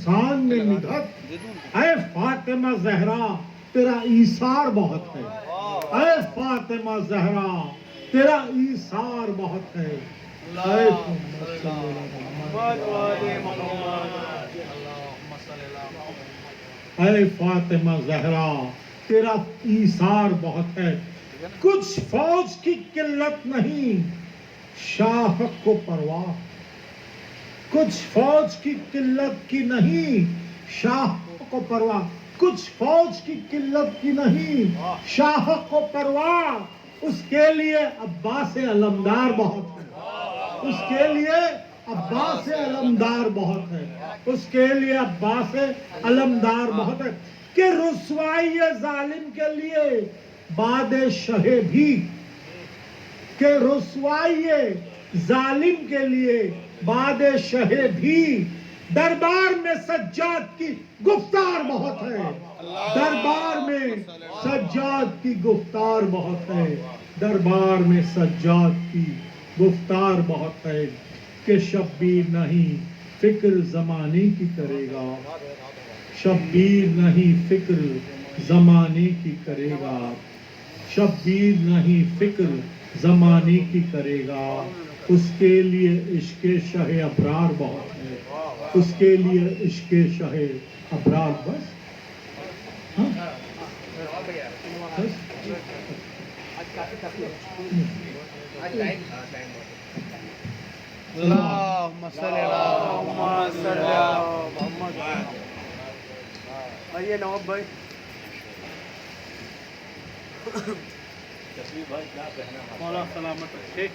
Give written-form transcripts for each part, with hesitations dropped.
احسان میں ندھت، اے فاطمہ زہرا تیرا ایثار بہت ہے، اے فاطمہ زہرا تیرا ایثار بہت ہے۔ اے فاطمہ زہرا تیرا ایثار بہت ہے، کچھ فوج کی قلت نہیں شاہ کو پرواہ، کچھ فوج کی قلت کی نہیں شاہ کو پرواہ، کچھ فوج کی قلت کی نہیں شاہ کو پرواہ، اس کے لیے عباس علمدار بہت ہے، اس کے لیے عباس علمدار بہت ہے، اس کے لیے عباس علمدار بہت ہے، کہ رسوائی ظالم کے لیے بادشاہ بھی، کہ رسوائی ظالم کے لیے بادشاہ بھی، دربار میں سجاد کی گفتار بہت ہے، دربار میں سجاد کی گفتار بہت ہے، دربار میں سجاد کی گفتار بہت ہے، کہ شبیر نہیں فکر زمانے کی کرے گا، شبیر نہیں فکر زمانے کی کرے گا، شبیر نہیں فکر زمانے کی کرے گا، اس کے لیے عشق شاہ ابرار بہت ہے، اس کے لیے عشق شاہ ابرار بس اللہم صلی علی محمد۔ آئیے نواب بھائی، مولا سلامت رکھے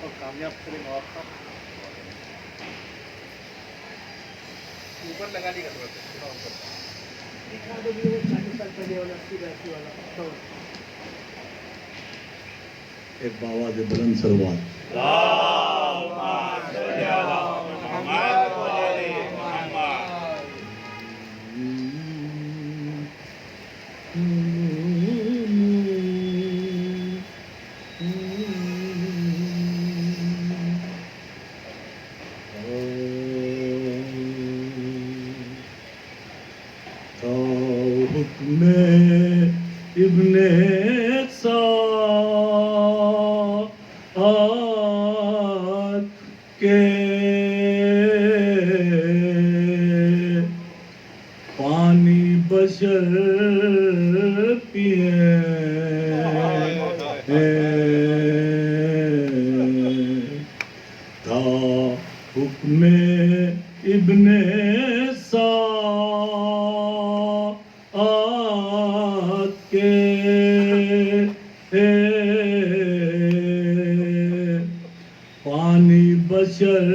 اور کامیاب کرے نواب صاحب۔ اوپر لگانے کا ضرورت ہے۔ ایک باواز بلند سروات۔ حکم ابن سعد کے پانی بشر پیے، تھا حکم ابن سعد کے پانی بشر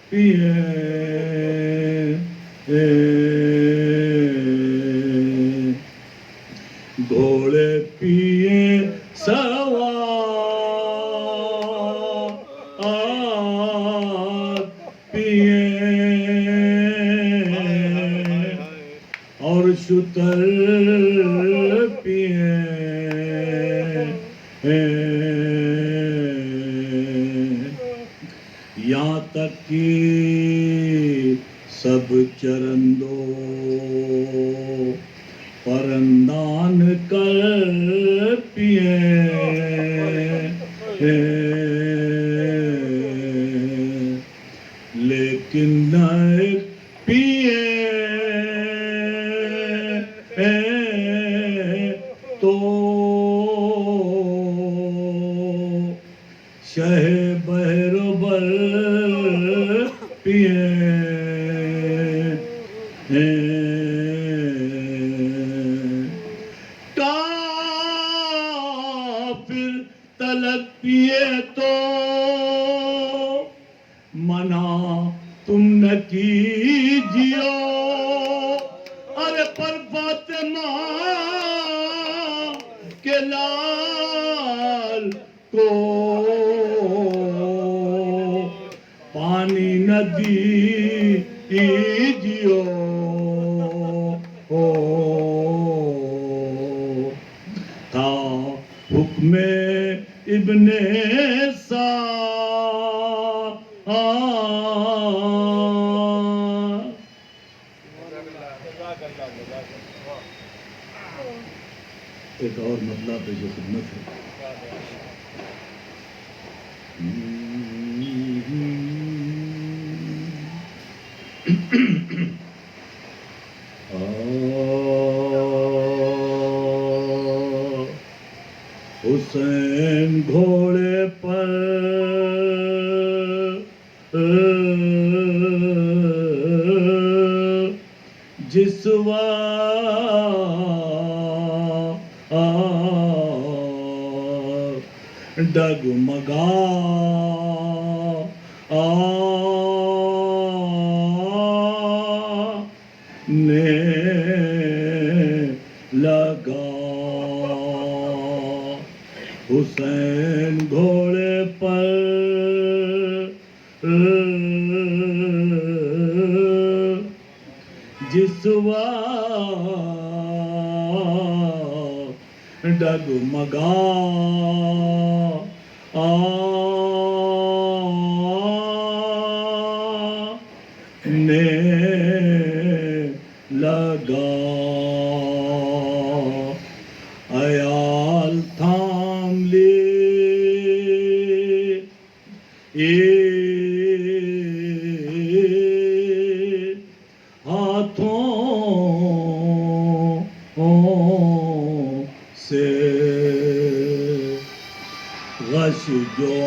پیے، گھوڑے پیے سوار پیے، اور شتر پیے، یہاں تک کہ سب چرندوں پرندان کر پیے، لیکن نہ پیے تو شہ بحر بر پیے، کافر تلک پیے تو منع تم نہ کیجیو، ارے پر فاطمہ کے لال کو پانی نہ دیجیو، تھا حکم ابن سعد ایک اور مطلب پیش خدمت ہے. حسین گھوڑے پر جس ڈگمگا نے لگا. حسین گھوڑے پر جس ڈگمگا نے لگا. عیال تھام لے ہاتھوں سے غش جو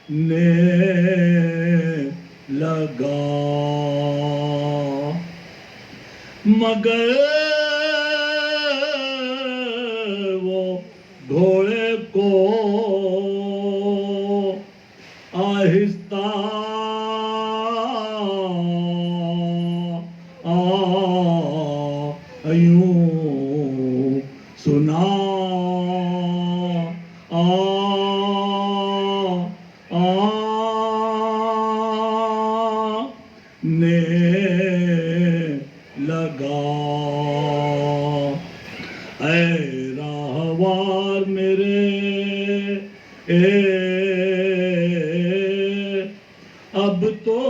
نے لگا. مگر وہ گھوڑے کو آہستہ یوں سنا نے لگا. اے راہوار میرے اب تو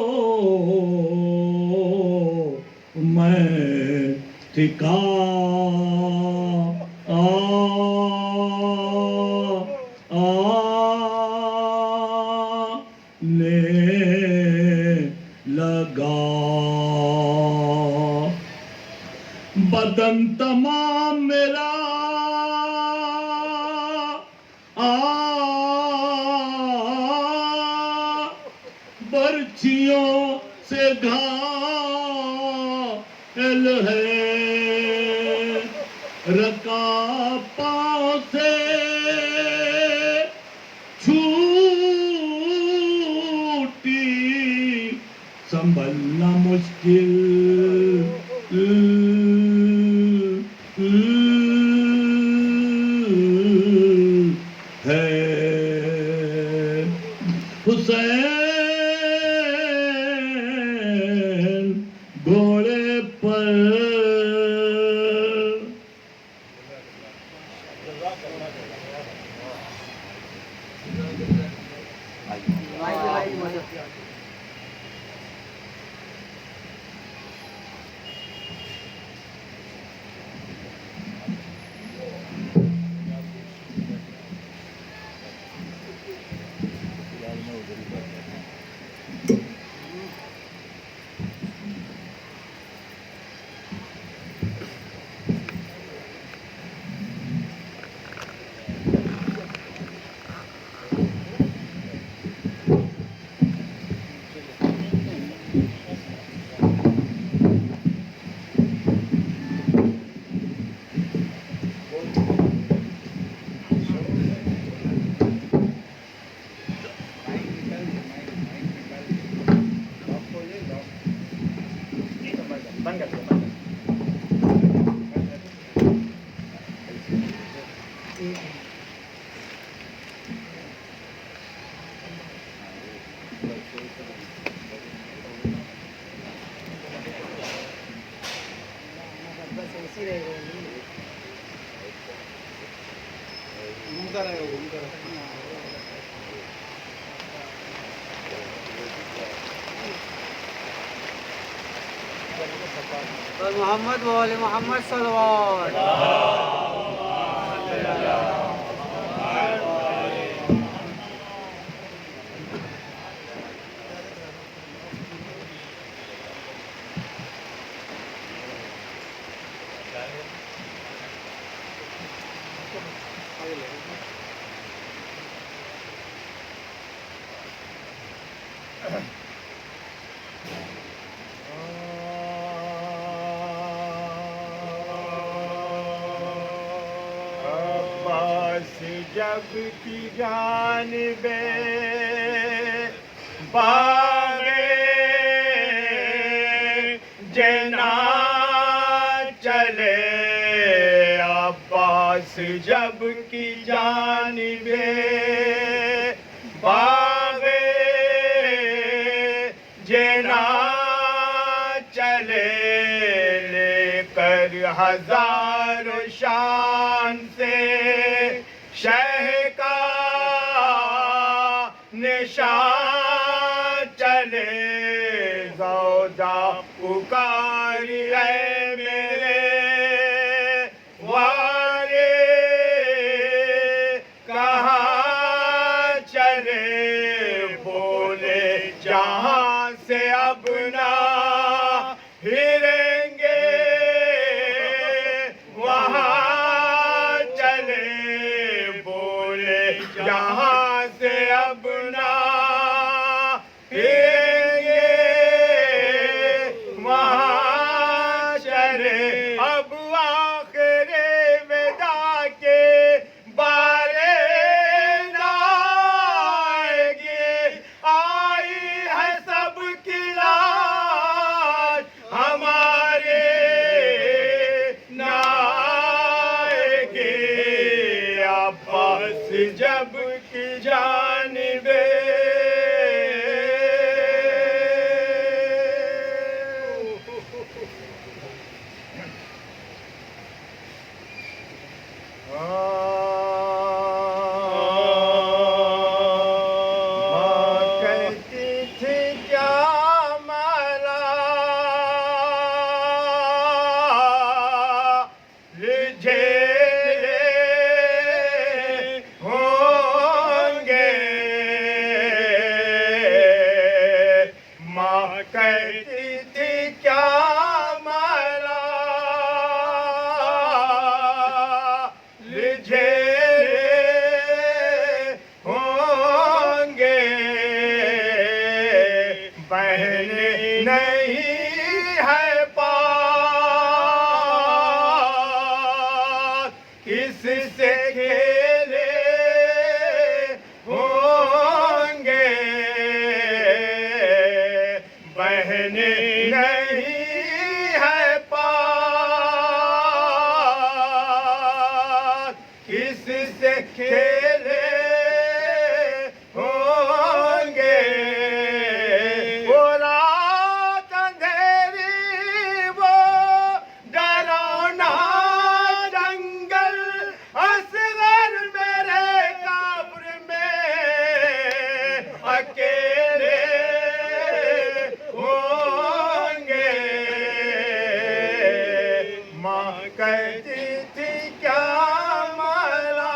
میں ٹھکا نے لگا. بدن تمام میرا برچھیوں سے گھائل ہے. رکا پاؤں سے چھوٹی سنبھلنا مشکل ہے. حسین گھوڑے پر اور محمد وآل محمد صلوات. عباس جب کی جانب باغ جنا چلے، عباس جب کی جانب باغ جنا چلے، لے کر ہزار شان سے شہ کا نشان چلے، زوجہ پکاری اے میرے والے کہاں چلے، بولے جہاں سے اب نہ ہریں گے وہاں چلے، بولے جہاں سے اب نہ ہریں گے وہاں چلے، اب آخر ودا کے بارے نہ آئیں گے، آئی ہے سب کی لاش ہمارے نہ آئیں گے، عباس جب کی جانب ماں کہتی تھی کیا مالا رجھیلے ہوں گے، ماں کہتی تھی کیا مالا رجھیلے ہوں گے، بہن نہیں ہے پاس کس سے کھیلے ہوں گے، بہن نہیں ہے پاس کس سے کھیلے ہوں گے، وہ رات اندھیری وہ ڈراؤنا جنگل، اصغر میرے قبر میں اکیلے ہوں گے، ماں کہتی تھی کیا مالا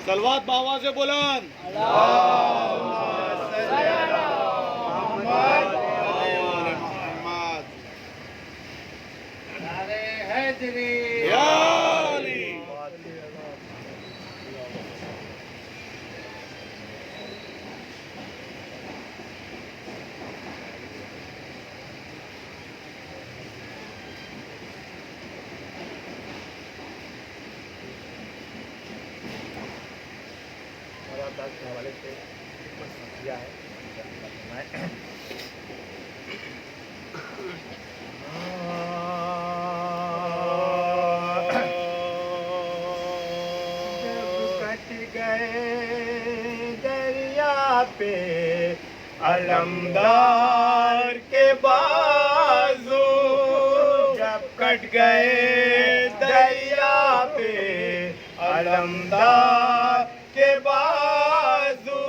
سلوات بآواز بلند. یا علی. کے حوالے سے کیا ہے کٹ گئے دریا پہ علمدار کے بازو، جب کٹ گئے دریا پہ علمدار کے بازو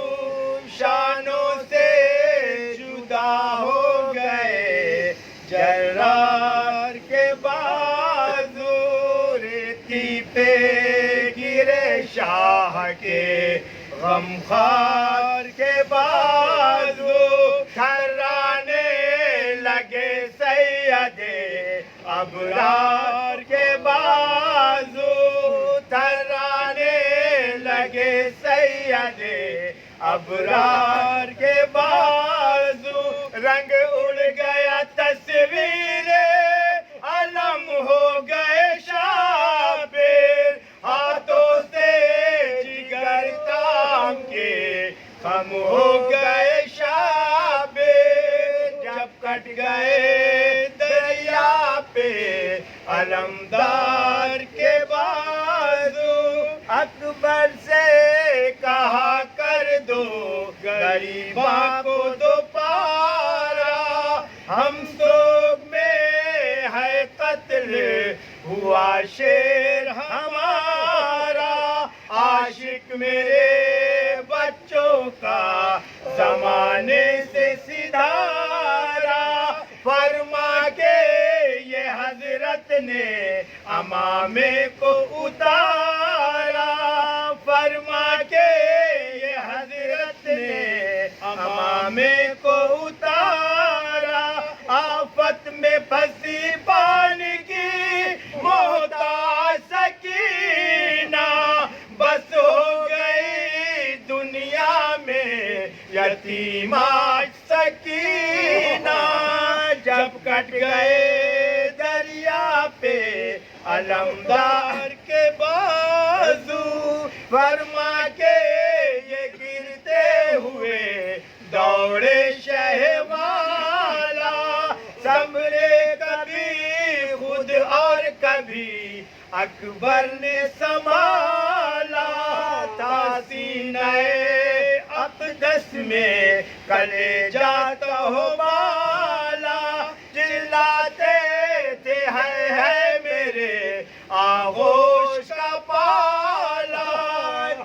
شانوں سے جدا ہو گئے جرار کے بازو ریتی پہ گرے شاہ کے غمخوار کے بازو تھرانے لگے سید ابرار کے بازو تھرانے لگے سید ابرار کے بازو رنگ اڑ گیا تصویر علم ہو گئے شابیر ہاتھوں سے جگر تام کے خم ہو گئے شابیر جب کٹ گئے دریا پہ علمدار کے بازو اکبر سے کہا کر دو غریباں کو دوبارہ ہم سوگ میں ہے قتل ہوا شیر ہمارا عاشق میرے بچوں کا زمانے سے سدھارا فرما کے یہ حضرت نے امامے کو اتارا فرما کے یہ حضرت نے امامے کو اتارا آفت میں پھنسی پانی کی محتاج سکینہ بس ہو گئی دنیا میں یتیمہ سکینہ جب کٹ گئے دریا پہ علمدار کے بازو فرما کے یہ گرتے ہوئے دوڑے شہ والا سنبھلے کبھی خود اور کبھی اکبر نے سنبھالا تھا سینہ اقدس میں کلیجہ تو بالا چلاتے تھے ہے میرے آغوش کا پالا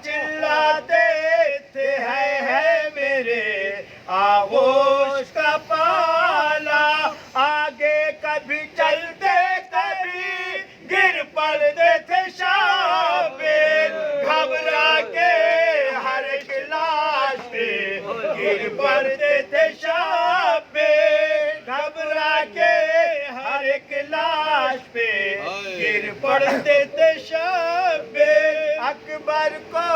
چلاتے تھے ہے میرے آغوش کا پالا آگے کبھی چلتے کبھی گر پڑتے تھے شابیر گھبرا کے ہر ایک لاش پہ گر پڑتے تھے شابیر گھبرا کے ہر ایک لاش پہ گر پڑتے تھے شابیر اکبر کو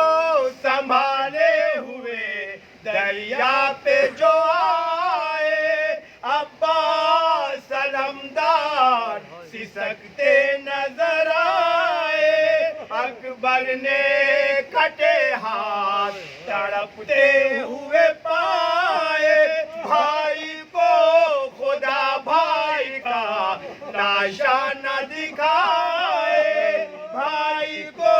سنبھالے ہوئے دریا پہ جو آئے عباس علمدار سسکتے نظر آئے اکبر نے کٹے ہاتھ تڑپتے ہوئے پائے بھائی کو خدا بھائی کا لاشا نہ دکھائے بھائی کو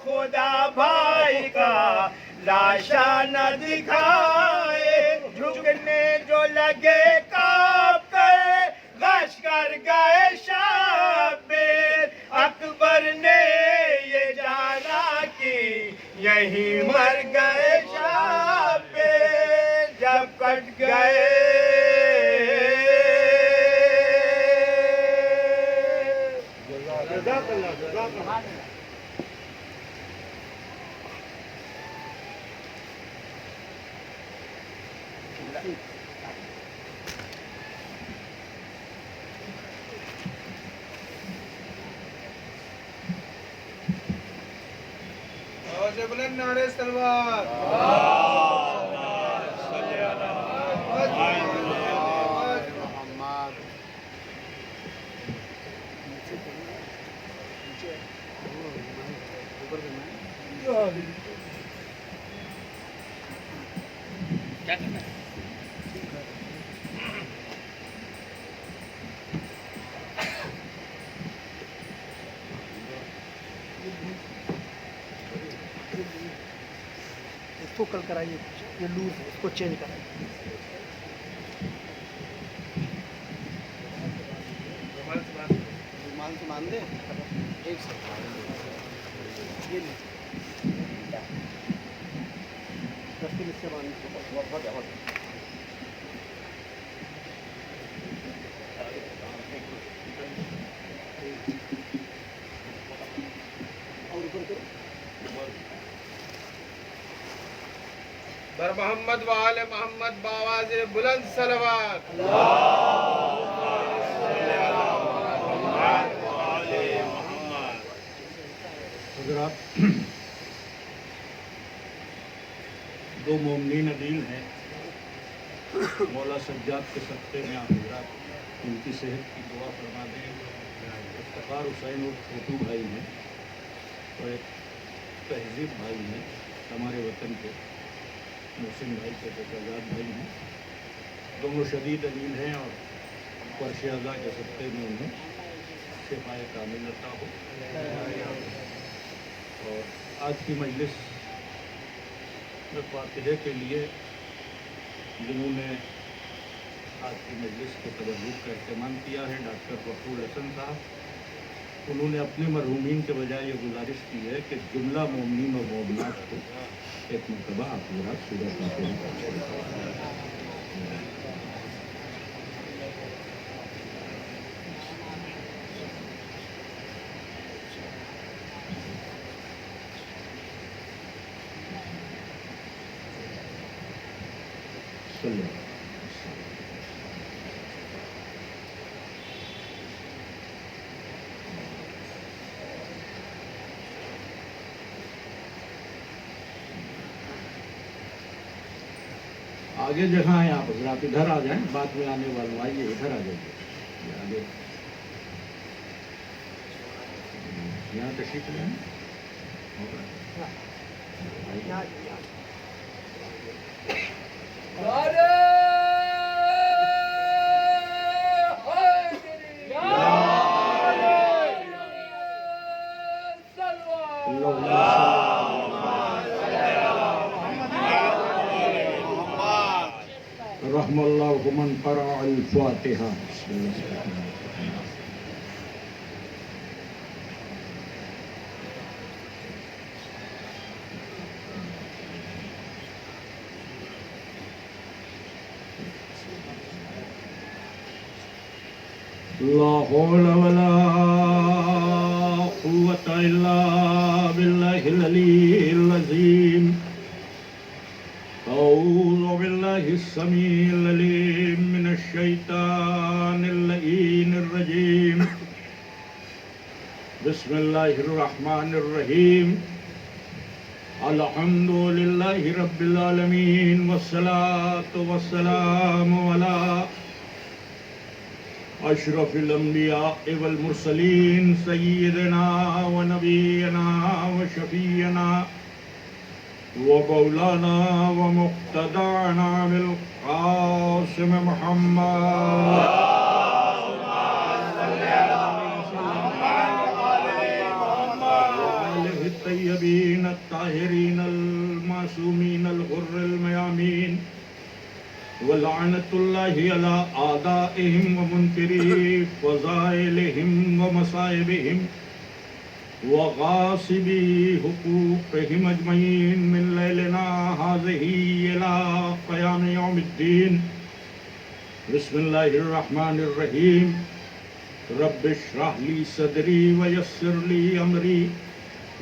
خدا بھائی کا لاشا نہ دکھائے جھکنے جو لگے کانپ کر غش کر گئے شابیر اکبر نے یہ جانا کہ یہیں مر گئے شابیر جب کٹ گئے جزاک اللہ جزاک اللہ بلند نعرے سلوات کیا کرنا ہے اس کو کل کرائیے یہ لوز ہے اس کو چینج کرائیے رومال مان دیں ایک سیکنڈ یہ لیں رستے میں سے اور اوپر کرو بر محمد و آل محمد باواز بلند صلوات حضرات، دو مومنین عدیل ہیں، مولا سجاد کے صدقے میں آپ حضرات ان کی صحت کی دعا فرما دیں۔ افتخار حسین اور چھوٹو بھائی ہیں اور ایک تہذیب بھائی ہیں ہمارے وطن کے، محسن بھائی کے شہزاد بھائی ہیں، دونوں شدید علیل ہیں اور فرش اعلیٰ کے صدقے میں انہیں شفائے کامل عطا ہو۔ اور آج کی مجلس میں فاتحے کے لیے جنہوں نے آج کی مجلس کے تبرک کا اہتمام کیا ہے ڈاکٹر غفور حسن صاحب، انہوں نے اپنے مرحومین کے بجائے یہ گزارش کی ہے کہ جملہ مومنین اور مومنات کو ایک مرتبہ آپ حضرات سورۃ فاتحہ صلی اللہ علیہ وسلم۔ آگے جگہ ہیں آپ حضرات، ادھر آ جائیں، بعد میں آنے والوں آئیے ادھر آ جائیے، یہ آگے یہاں تشریف لیں۔ رحم اللہ من قرأ الفاتحہ۔ بسم اللہ الرحمن الرحیم۔ لا حول ولا قوة إلا بالله العلي العظيم۔ أعوذ بالله السميع العليم من الشيطان اللعين الرجيم۔ بسم الله الرحمن الرحيم۔ الحمد لله رب العالمين والصلاة والسلام على اشرف الانبیاء والمرسلین سیدنا و نبینا و شفیعنا و مولانا و مقتدانا بالقاسم محمد وآلہ الطیبین الطاہرین المعصومین الغر المیامین ولعنت اللہ علی اعدائهم ومنکری فضائلهم ومصائبهم وغاصبی حقوقهم اجمعین من لیلنا هذه الى قیام یوم الدین۔ بسم اللہ الرحمن الرحیم۔ رب اشرح لی صدری ویسر لی امری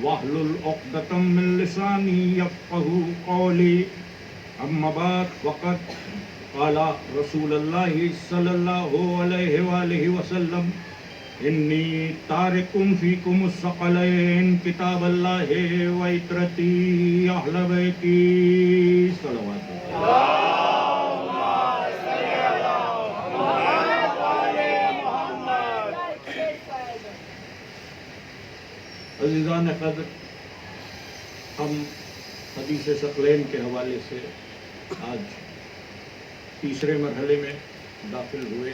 واحلل عقدۃ من لسانی یفقهوا قولی۔ اما بعد فقط قال رسول اللہ صلی اللہ علیہ وآلہ وسلم انی تارکم فیکم الثقلین کتاب اللہ و عطرتی اہل بیتی صلوات عزیزان قدر، ہم حدیث ثقلین کے حوالے سے آج تیسرے مرحلے میں داخل ہوئے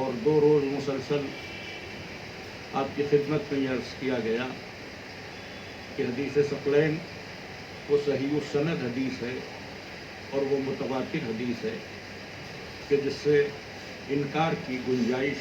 اور 2 روز مسلسل آپ کی خدمت میں یہ عرض کیا گیا کہ حدیث ثقلین وہ صحیح السند حدیث ہے اور وہ متواتر حدیث ہے کہ جس سے انکار کی گنجائش